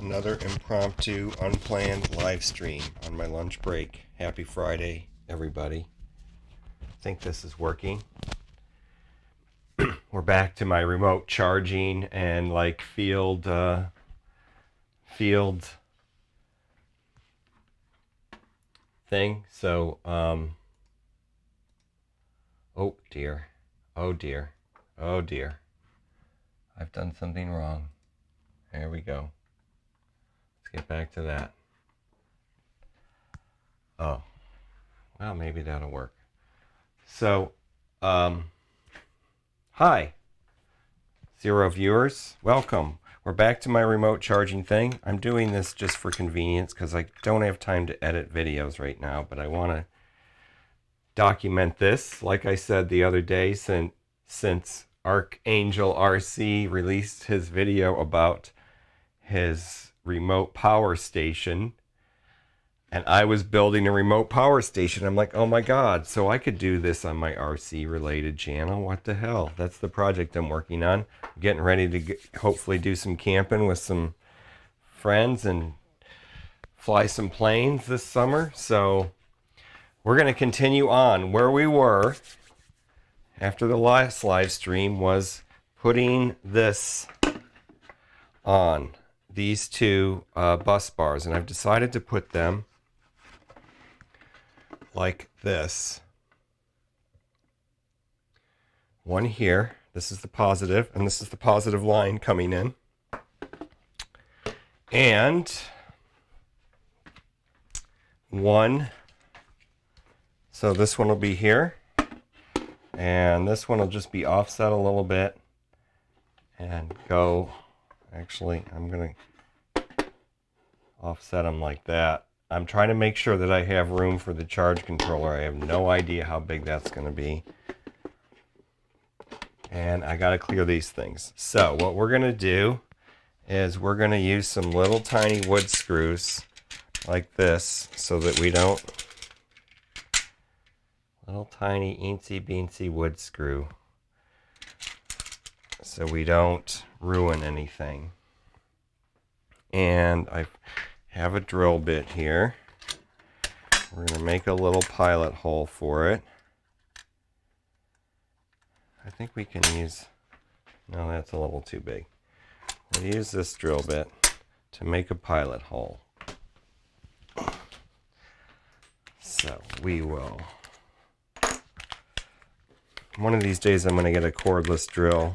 Another impromptu, unplanned live stream on my lunch break. Happy Friday, everybody. I think this is working. We're back to my remote charging and like field thing. So, oh dear, oh dear, oh dear. I've done something wrong. There we go. Let's get back to that. Oh, well, maybe that'll work. So, hi, 0 viewers. Welcome. We're back to my remote charging thing. I'm doing this just for convenience because I don't have time to edit videos right now, but I want to document this. Like I said the other day, since Archangel RC released his video about his remote power station, and I was building a remote power station. I'm like, oh my God, so I could do this on my RC related channel. What the hell? That's the project I'm working on. I'm getting ready to hopefully do some camping with some friends and fly some planes this summer. So we're going to continue on where we were after the last live stream, was putting this on, these two bus bars, and I've decided to put them like this. One here, this is the positive, and this is the positive line coming in. And one, so this one will be here, and this one will just be offset a little bit and go, actually, I'm going to offset them like that. I'm trying to make sure that I have room for the charge controller. I have no idea how big that's going to be. And I got to clear these things. So what we're going to do is we're going to use some little tiny wood screws like this so that we don't, little tiny eensy beensy wood screw, so we don't ruin anything. And I have a drill bit here. We're going to make a little pilot hole for it. I think we can use, no, that's a little too big. We'll use this drill bit to make a pilot hole. So we will, one of these days I'm going to get a cordless drill.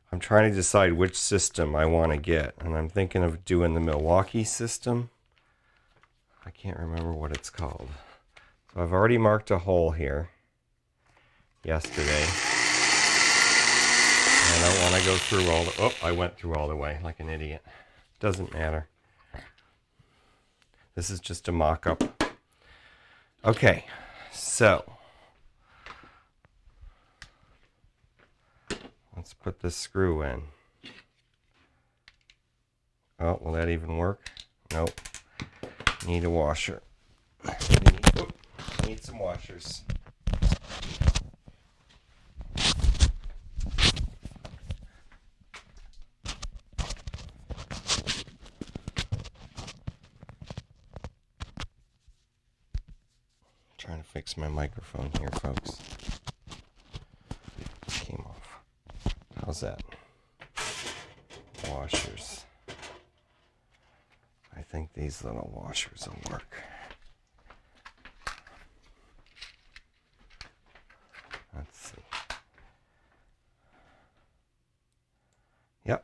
I'm trying to decide which system I want to get, and I'm thinking of doing the Milwaukee system. I can't remember what it's called. So I've already marked a hole here yesterday, and I don't want to go through all the, oh, I went through all the way like an idiot. Doesn't matter. This is just a mock-up. Okay, so let's put this screw in. Oh, will that even work? Nope. Need a washer. Need some washers. Trying to fix my microphone here, folks. Came off. How's that? Washers. I think these little washers will work. Let's see. Yep.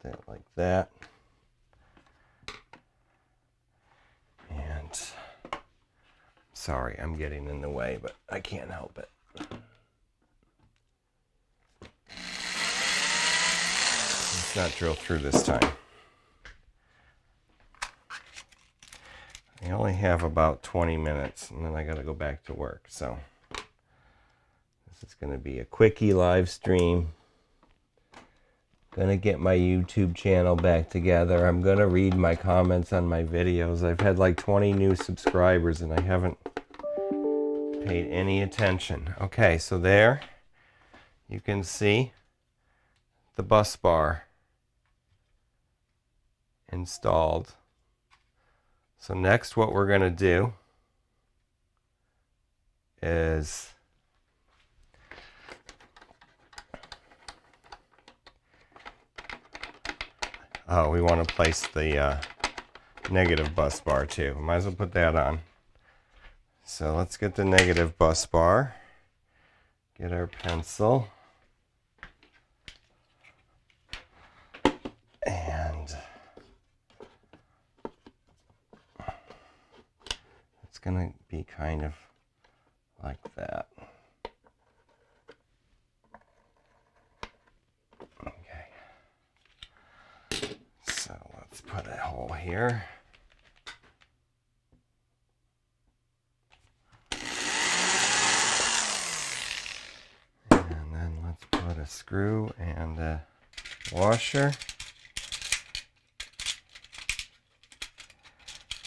That like that, and sorry, I'm getting in the way, but I can't help it. Let's not drill through this time. I only have about 20 minutes, and then I got to go back to work, so This is going to be a quickie live stream. Gonna get my YouTube channel back together. I'm gonna read my comments on my videos. I've had like 20 new subscribers and I haven't paid any attention. Okay, so there you can see the bus bar installed. So next what we're gonna do is we want to place the negative bus bar too. Might as well put that on. So let's get the negative bus bar. Get our pencil. And it's going to be kind of like that. So let's put a hole here. And then let's put a screw and a washer.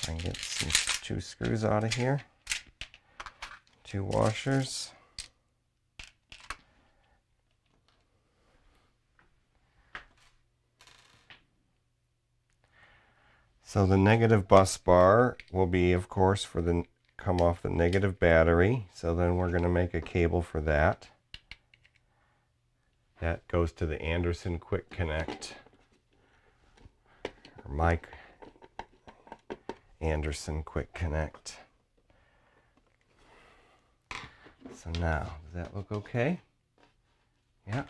I can get some 2 screws out of here. 2 washers. So the negative bus bar will be, of course, for the come off the negative battery. So then we're going to make a cable for that. That goes to the Anderson Quick Connect. Or Mike Anderson Quick Connect. So now, does that look okay? Yeah.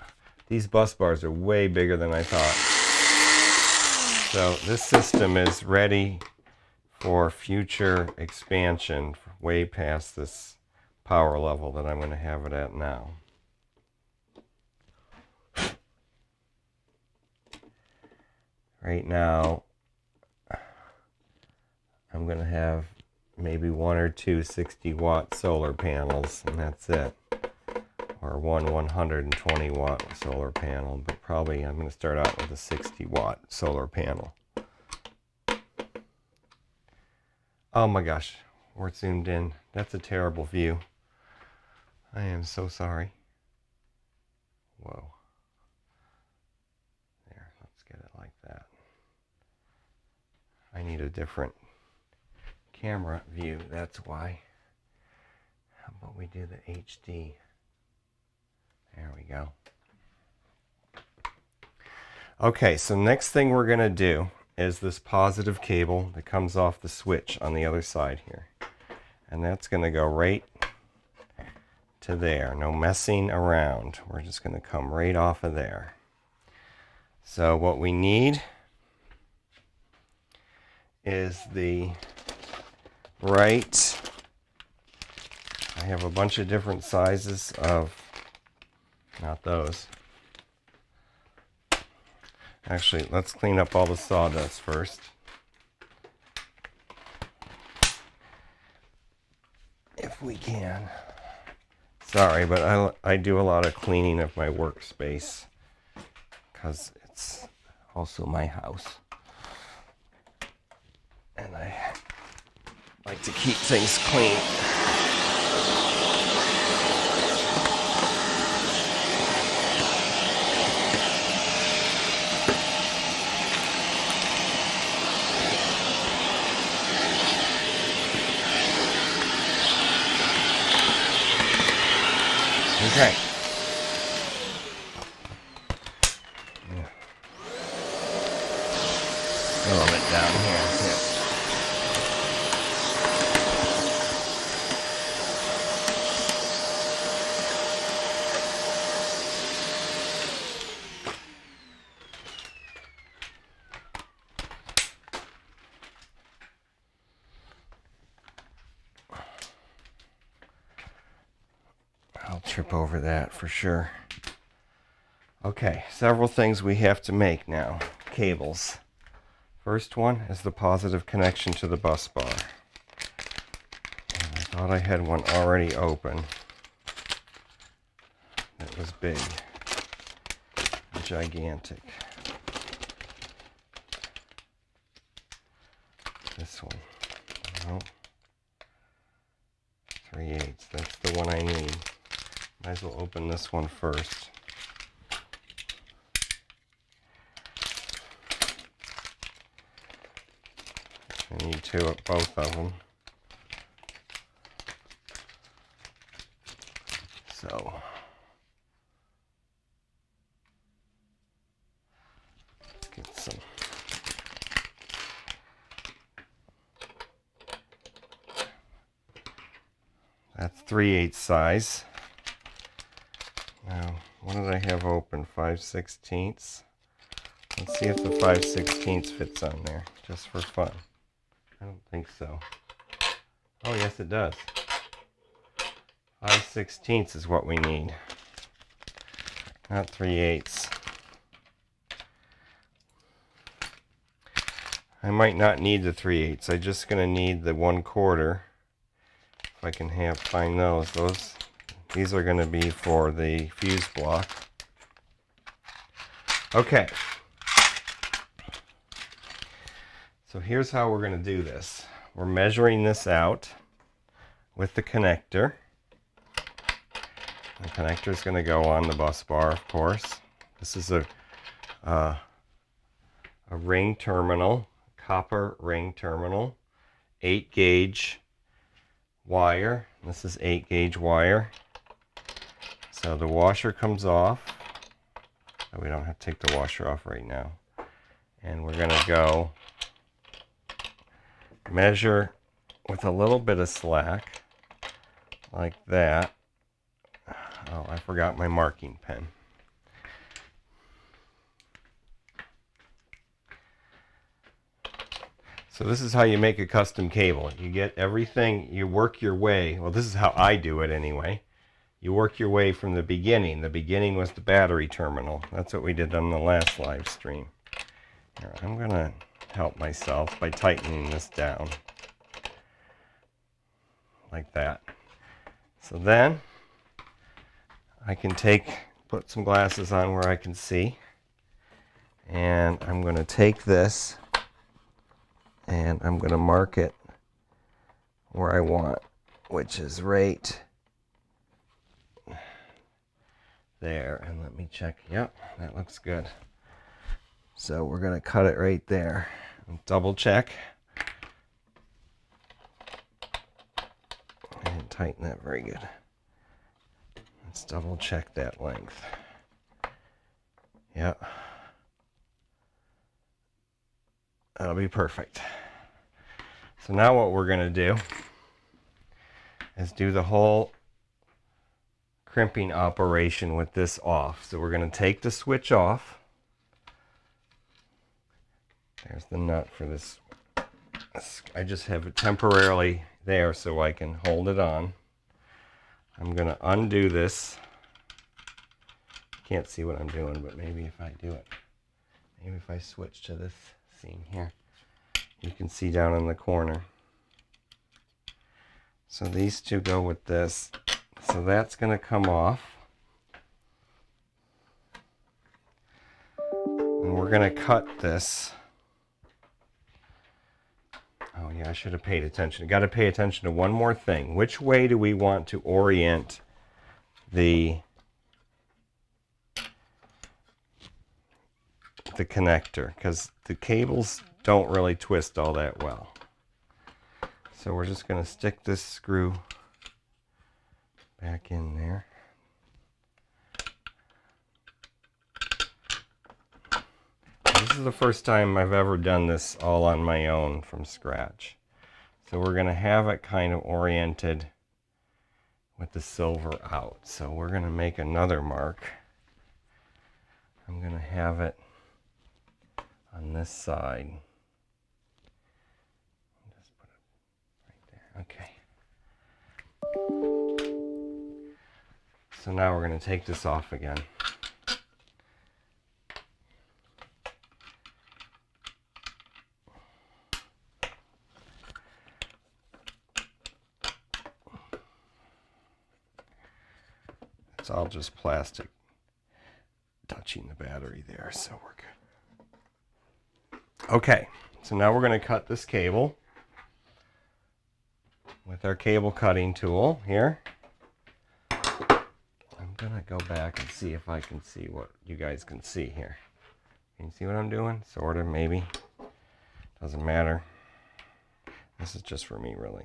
These bus bars are way bigger than I thought. So this system is ready for future expansion way past this power level that I'm going to have it at now. Right now, I'm going to have maybe 1 or 2 60-watt solar panels, and that's it. Or one 120-watt solar panel, but probably I'm going to start out with a 60-watt solar panel. Oh my gosh, we're zoomed in. That's a terrible view. I am so sorry. Whoa. There, let's get it like that. I need a different camera view, that's why. How about we do the HD? There we go. Okay, so next thing we're going to do is this positive cable that comes off the switch on the other side here. And that's going to go right to there. No messing around. We're just going to come right off of there. So what we need is the right... I have a bunch of different sizes of... Not those. Actually, let's clean up all the sawdust first. If we can. Sorry, but I do a lot of cleaning of my workspace because it's also my house. And I like to keep things clean. Okay. Yeah. A little bit down here too. I'll trip over that for sure. Okay, several things we have to make now. Cables. First one is the positive connection to the bus bar. And I thought I had one already open. it was big. Gigantic. This one. No. 3/8. That's the one I need. Might as well open this one first. I need both of them. So let's get some. That's 3/8 size. Now, what did I have open? 5/16. Let's see if the 5/16 fits on there, just for fun. I don't think so. Oh, yes, it does. 5/16 is what we need, not 3/8. I might not need the 3/8. I'm just going to need the 1/4. If I can find those. These are going to be for the fuse block. Okay. So here's how we're going to do this. We're measuring this out with the connector. The connector is going to go on the bus bar, of course. This is a ring terminal, copper ring terminal, 8-gauge wire. This is 8-gauge wire. So the washer comes off. Oh, we don't have to take the washer off right now. And we're going to go measure with a little bit of slack, like that. Oh, I forgot my marking pen. So this is how you make a custom cable. You get everything, you work your way. Well, this is how I do it anyway. You work your way from the beginning. The beginning was the battery terminal. That's what we did on the last live stream. Here, I'm going to help myself by tightening this down. Like that. So then I can put some glasses on where I can see. And I'm going to take this and I'm going to mark it where I want, which is right there. And let me check. Yep, that looks good. So we're going to cut it right there. And double check. And tighten that very good. Let's double check that length. Yep. That'll be perfect. So now what we're going to do is do the whole crimping operation with this off. So we're going to take the switch off. There's the nut for this. I just have it temporarily there so I can hold it on. I'm going to undo this. Can't see what I'm doing, but maybe if I do it. Maybe if I switch to this seam here, you can see down in the corner. So these two go with this. So that's going to come off. And we're going to cut this. Oh yeah, I should have paid attention. Got to pay attention to one more thing. Which way do we want to orient the connector? Because the cables don't really twist all that well. So we're just going to stick this screw back in there. This is the first time I've ever done this all on my own from scratch. So we're going to have it kind of oriented with the silver out. So we're going to make another mark. I'm going to have it on this side. Just put it right there. Okay. So now we're going to take this off again. It's all just plastic touching the battery there, so we're good. Okay, so now we're going to cut this cable with our cable cutting tool here. I'm going to go back and see if I can see what you guys can see here. Can you see what I'm doing? Sort of, maybe. Doesn't matter. This is just for me, really.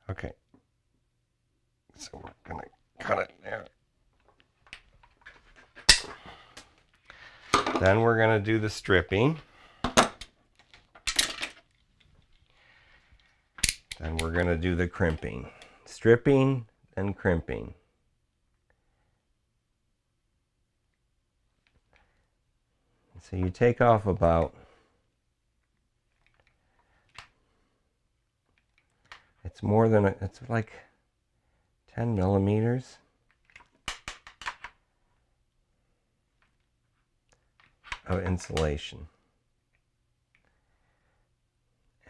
Okay. So we're going to cut it there. Then we're going to do the stripping. Then we're going to do the crimping. Stripping and crimping. So you take off about, it's more than, it's like 10 millimeters. Of insulation.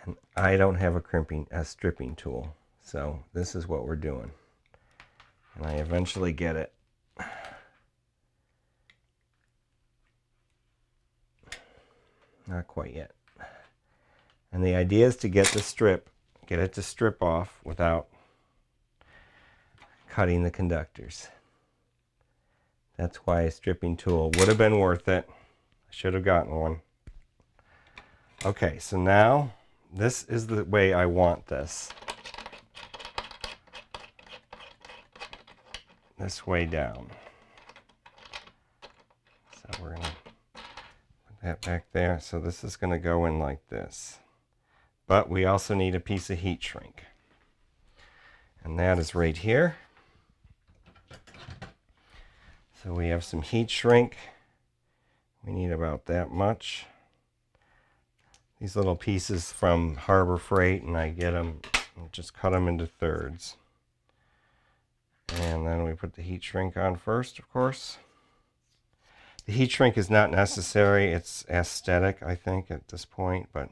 And I don't have a stripping tool, so this is what we're doing. And I eventually get it. Not quite yet. And the idea is to get it to strip off without cutting the conductors. That's why a stripping tool would have been worth it. I should have gotten one. Okay, so now this is the way I want this. This way down. So we're going to put that back there. So this is going to go in like this. But we also need a piece of heat shrink. And that is right here. So we have some heat shrink. We need about that much. These little pieces from Harbor Freight, and I get them, just cut them into thirds. And then we put the heat shrink on first, of course. The heat shrink is not necessary. It's aesthetic, I think, at this point, but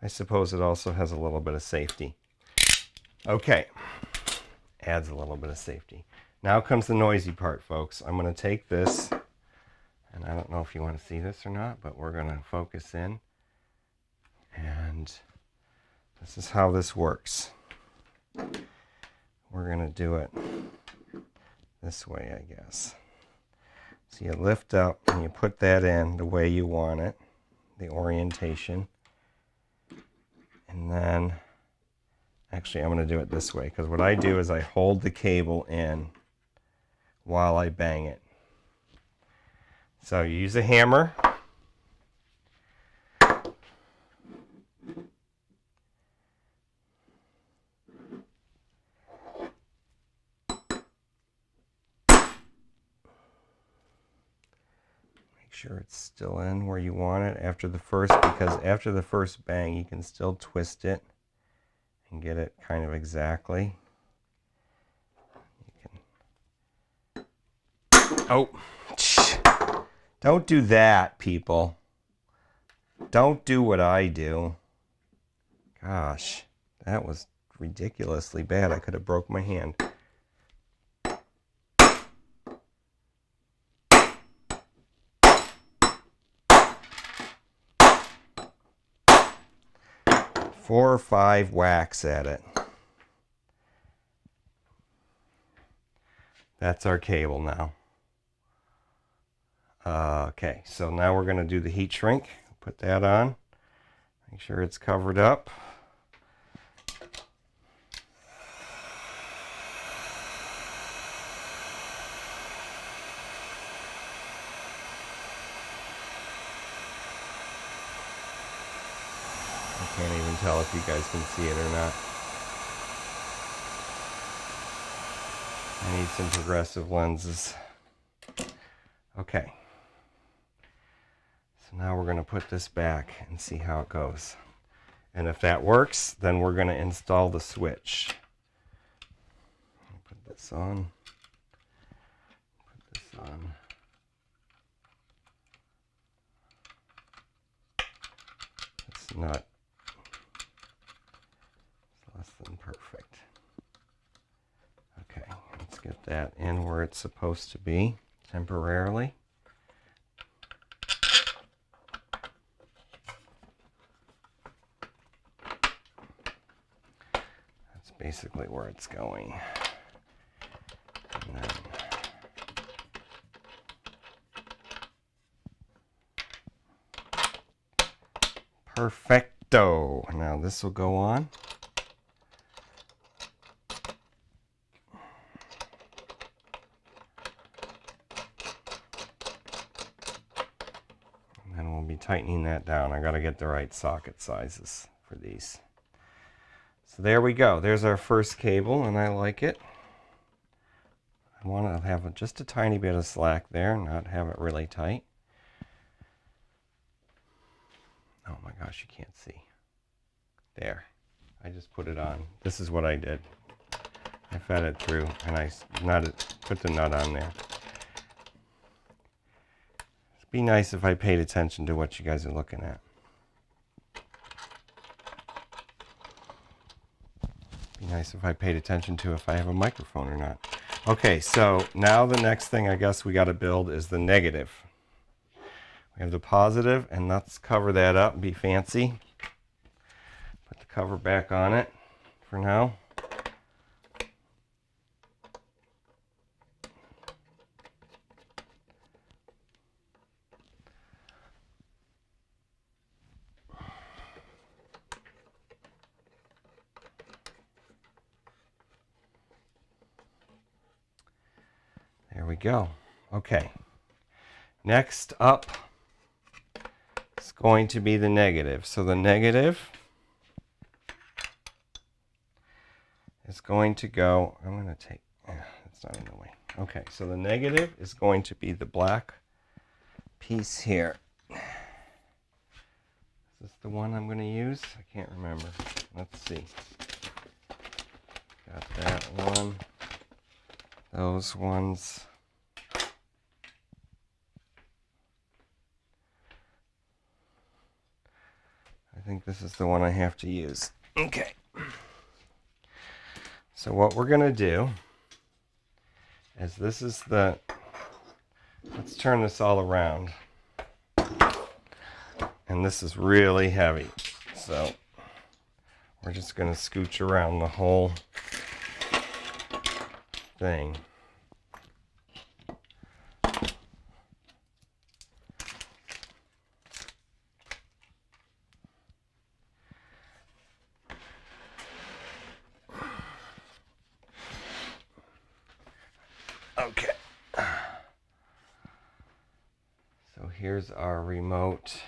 I suppose it also has a little bit of safety. Okay, adds a little bit of safety. Now comes the noisy part, folks. I'm going to take this, and I don't know if you want to see this or not, but we're going to focus in. And this is how this works. We're going to do it this way, I guess. So you lift up and you put that in the way you want it, the orientation. And then, actually I'm going to do it this way, because what I do is I hold the cable in while I bang it. So you use a hammer. Make sure it's still in where you want it after the first, because after the first bang you can still twist it and get it kind of exactly. You can... Oh, don't do that, people. Don't do what I do. Gosh, that was ridiculously bad. I could have broke my hand. Four or five whacks at it. That's our cable now. Okay, so now we're going to do the heat shrink. Put that on. Make sure it's covered up. I can't even tell if you guys can see it or not. I need some progressive lenses. Okay. So now we're going to put this back and see how it goes. And if that works, then we're going to install the switch. Put this on. Put this on. It's not less than perfect. Okay, let's Let's get that in where it's supposed to be temporarily. That's basically where it's going. And then perfecto. Now this will go on. And then we'll be tightening that down. I got to get the right socket sizes for these. So there we go. There's our first cable, and I like it. I want to have just a tiny bit of slack there, not have it really tight. Oh my gosh, you can't see. There. I just put it on. This is what I did. I fed it through, and I put the nut on there. It'd be nice if I paid attention to what you guys are looking at. It'd be nice if I paid attention to if I have a microphone or not. Okay, so now the next thing I guess we got to build is the negative. We have the positive, and let's cover that up and be fancy. Put the cover back on it for now. There we go. Okay. Next up is going to be the negative. So the negative is going to go, I'm going to take, that's not in the way. Okay, so the negative is going to be the black piece here. Is this the one I'm going to use? I can't remember. Let's see. Got that one. Those ones. I think this is the one I have to use. Okay. So what we're going to do is this is the, let's turn this all around. And this is really heavy. So we're just going to scooch around the whole thing. Okay. So here's our remote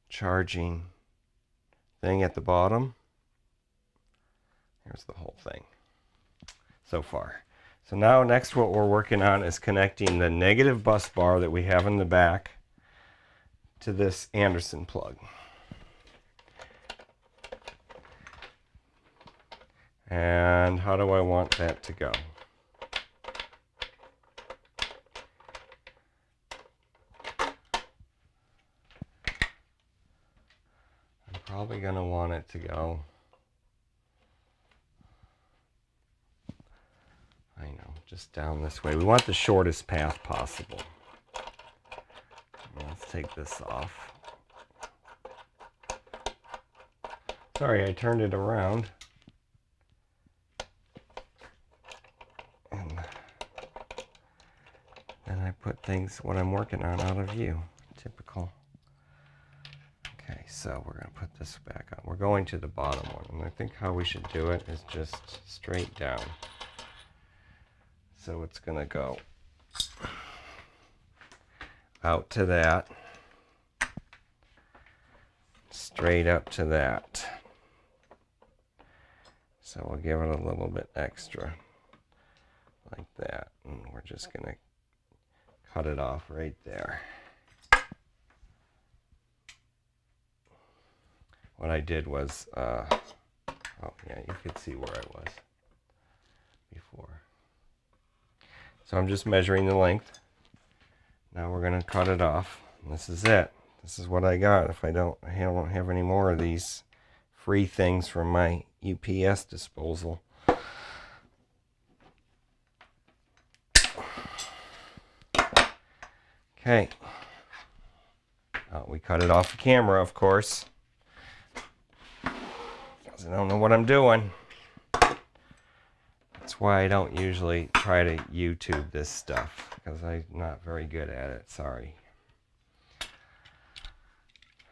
charging thing at the bottom. Here's the whole thing so far. So now next what we're working on is connecting the negative bus bar that we have in the back to this Anderson plug. And how do I want that to go? I'm probably going to want it to go, I know, just down this way. We want the shortest path possible. Let's take this off. Sorry, I turned it around. And then I put things, what I'm working on, out of view. Typical. Okay, so we're going to put this back on. We're going to the bottom one, and I think how we should do it is just straight down. So it's going to go out to that, straight up to that. So we'll give it a little bit extra, like that, and we're just going to cut it off right there. What I did was, oh yeah, you could see where I was before. So I'm just measuring the length. Now we're going to cut it off. And this is it. This is what I got. If I don't have any more of these free things from my UPS disposal. Okay. We cut it off the camera, of course, because I don't know what I'm doing. That's why I don't usually try to YouTube this stuff, because I'm not very good at it. Sorry.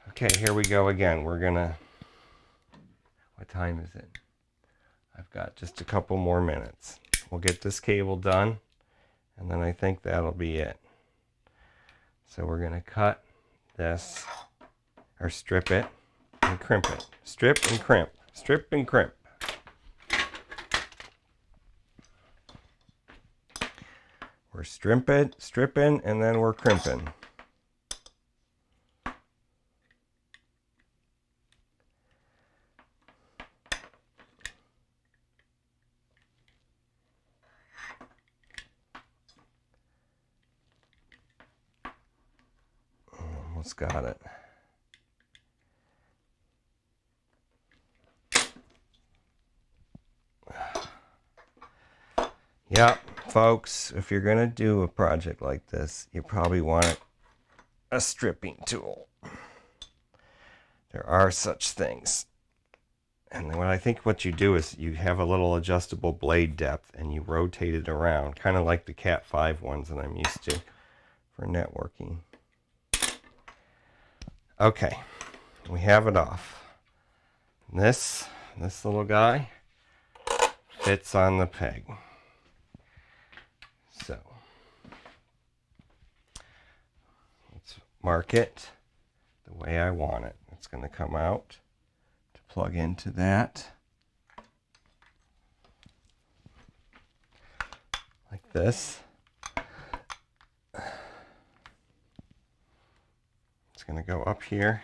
Okay, here we go again. We're gonna... What time is it? I've got just a couple more minutes. We'll get this cable done, and then I think that'll be it. So we're gonna cut this, or strip it and crimp it. Strip and crimp. Strip and crimp. We're stripping, and then we're crimping. Almost got it. Yeah, folks, if you're going to do a project like this, you probably want a stripping tool. There are such things. And what I think what you do is you have a little adjustable blade depth and you rotate it around, kind of like the Cat 5 ones that I'm used to for networking. Okay, we have it off. This little guy fits on the peg. So let's mark it the way I want it. It's going to come out to plug into that like this. It's going to go up here.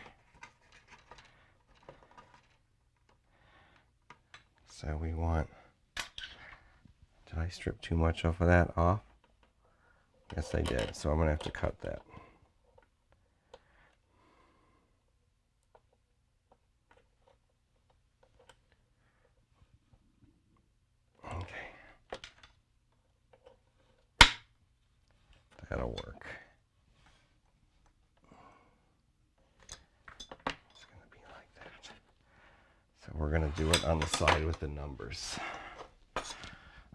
So we want... Did I strip too much off of that off? Yes, I did. So I'm going to have to cut that. Okay. That'll work. It's going to be like that. So we're going to do it on the side with the numbers.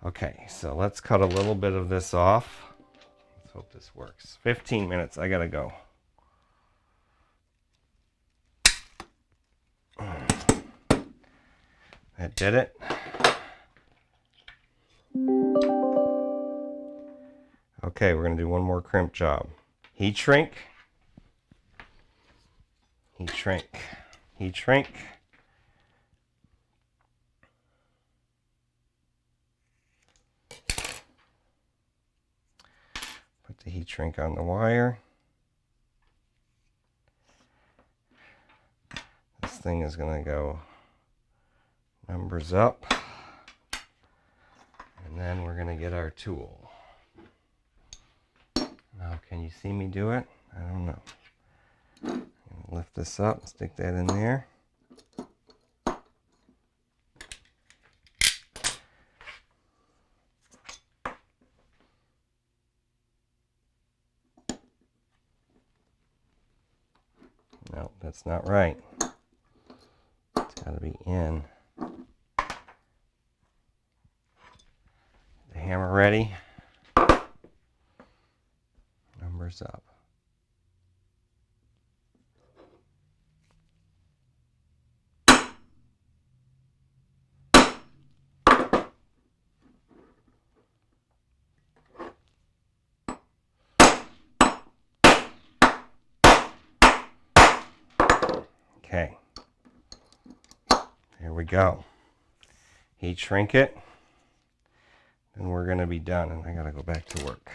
Okay, so let's cut a little bit of this off. Let's hope this works. 15 minutes, I gotta go. That did it. Okay, we're gonna do one more crimp job. Heat shrink. Heat shrink. Heat shrink. Put the heat shrink on the wire. This thing is going to go numbers up. And then we're going to get our tool. Now, can you see me do it? I don't know. I'm going to lift this up, stick that in there. No, that's not right. It's got to be in. The hammer ready. Numbers up. Okay, here we go. Heat shrink it, and we're going to be done, and I got to go back to work.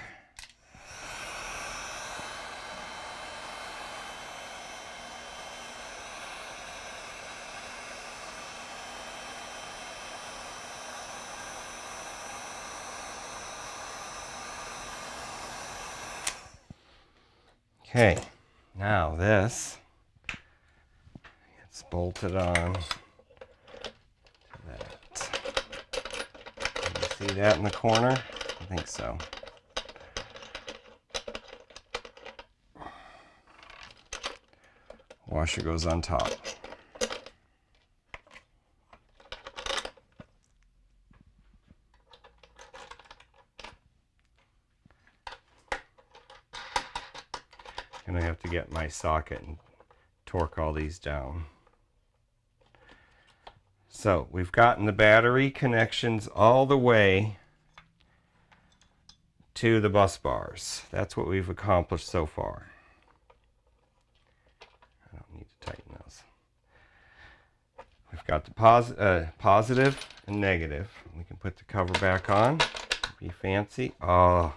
Okay, now this gets bolted on to that. Can you see that in the corner? I think so. Washer goes on top. And I have to get my socket and torque all these down. So we've gotten the battery connections all the way to the bus bars. That's what we've accomplished so far. I don't need to tighten those. We've got the positive and negative. We can put the cover back on. Be fancy. Oh,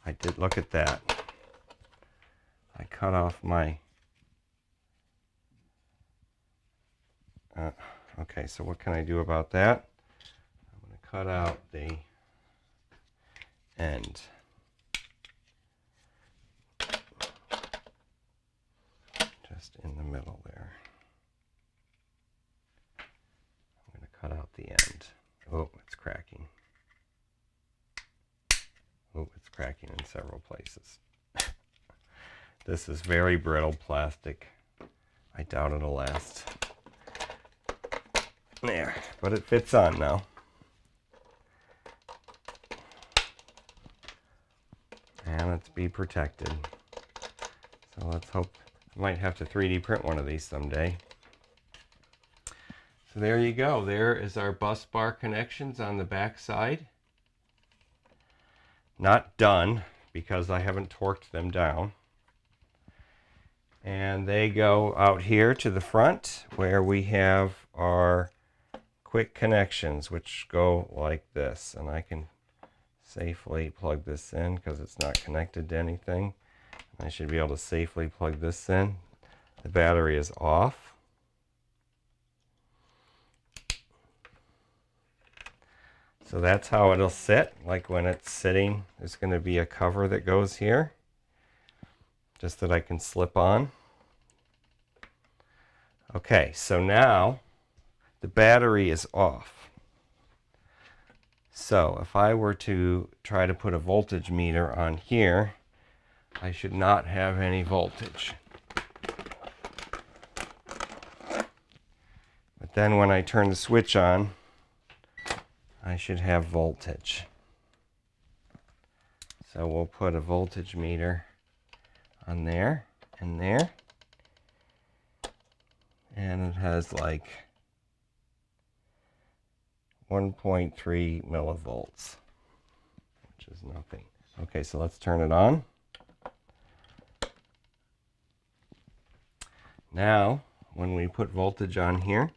I did look at that. I cut off my... okay, so what can I do about that? I'm going to cut out the end. Just in the middle there. I'm going to cut out the end. Oh, it's cracking. Oh, it's cracking in several places. This is very brittle plastic. I doubt it'll last. There, but it fits on now. And let's be protected. So let's hope. I might have to 3D print one of these someday. So there you go. There is our bus bar connections on the back side. Not done because I haven't torqued them down. And they go out here to the front where we have our quick connections, which go like this. And I can safely plug this in because it's not connected to anything. I should be able to safely plug this in. The battery is off. So that's how it'll sit. Like when it's sitting, there's going to be a cover that goes here, just that I can slip on. Okay, so now the battery is off. So if I were to try to put a voltage meter on here, I should not have any voltage. But then when I turn the switch on, I should have voltage. So we'll put a voltage meter on there and there. And it has like 1.3 millivolts, which is nothing. Okay, so let's turn it on. Now, when we put voltage on here,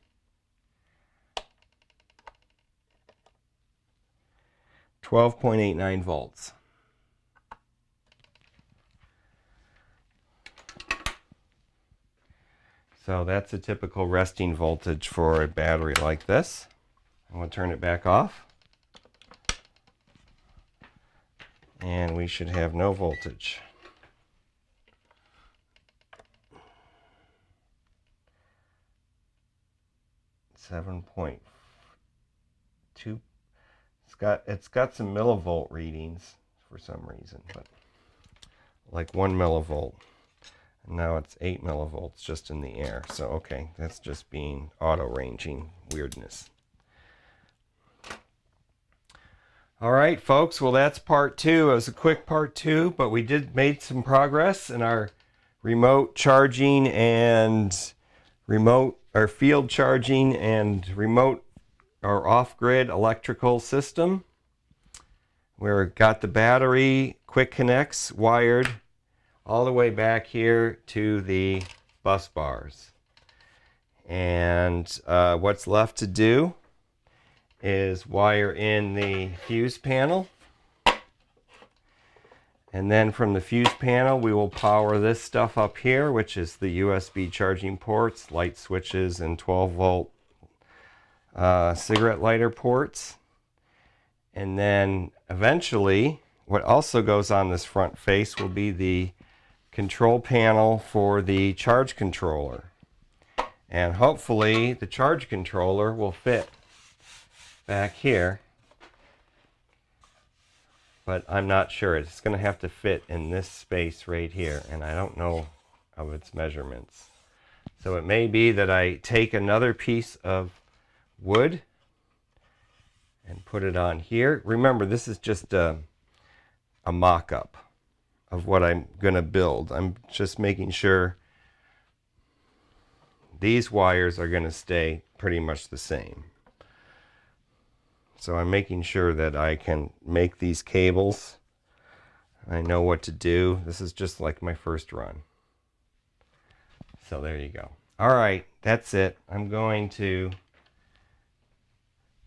$12.89 volts. So that's a typical resting voltage for a battery like this. I'm going to turn it back off. And we should have no voltage. 7.2. It's got some millivolt readings for some reason, but like 1 millivolt. And now it's 8 millivolts just in the air. So okay, that's just being auto ranging weirdness. All right, folks. Well, that's part 2. It was a quick part 2, but we made some progress in our remote charging and field charging and remote or off-grid electrical system. We've got the battery quick connects wired all the way back here to the bus bars. And what's left to do is wire in the fuse panel. And then from the fuse panel, we will power this stuff up here, which is the USB charging ports, light switches, and 12-volt cigarette lighter ports. And then eventually, what also goes on this front face will be the control panel for the charge controller. And hopefully, the charge controller will fit back here. But I'm not sure. It's going to have to fit in this space right here, and I don't know of its measurements. So it may be that I take another piece of wood and put it on here. Remember, this is just a mock-up of what I'm going to build. I'm just making sure these wires are going to stay pretty much the same. So I'm making sure that I can make these cables. I know what to do. This is just like my first run. So there you go. All right, that's it. I'm going to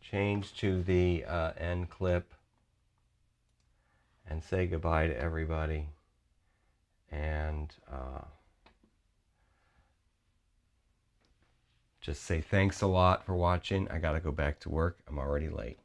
change to the end clip and say goodbye to everybody. And just say thanks a lot for watching. I gotta go back to work. I'm already late.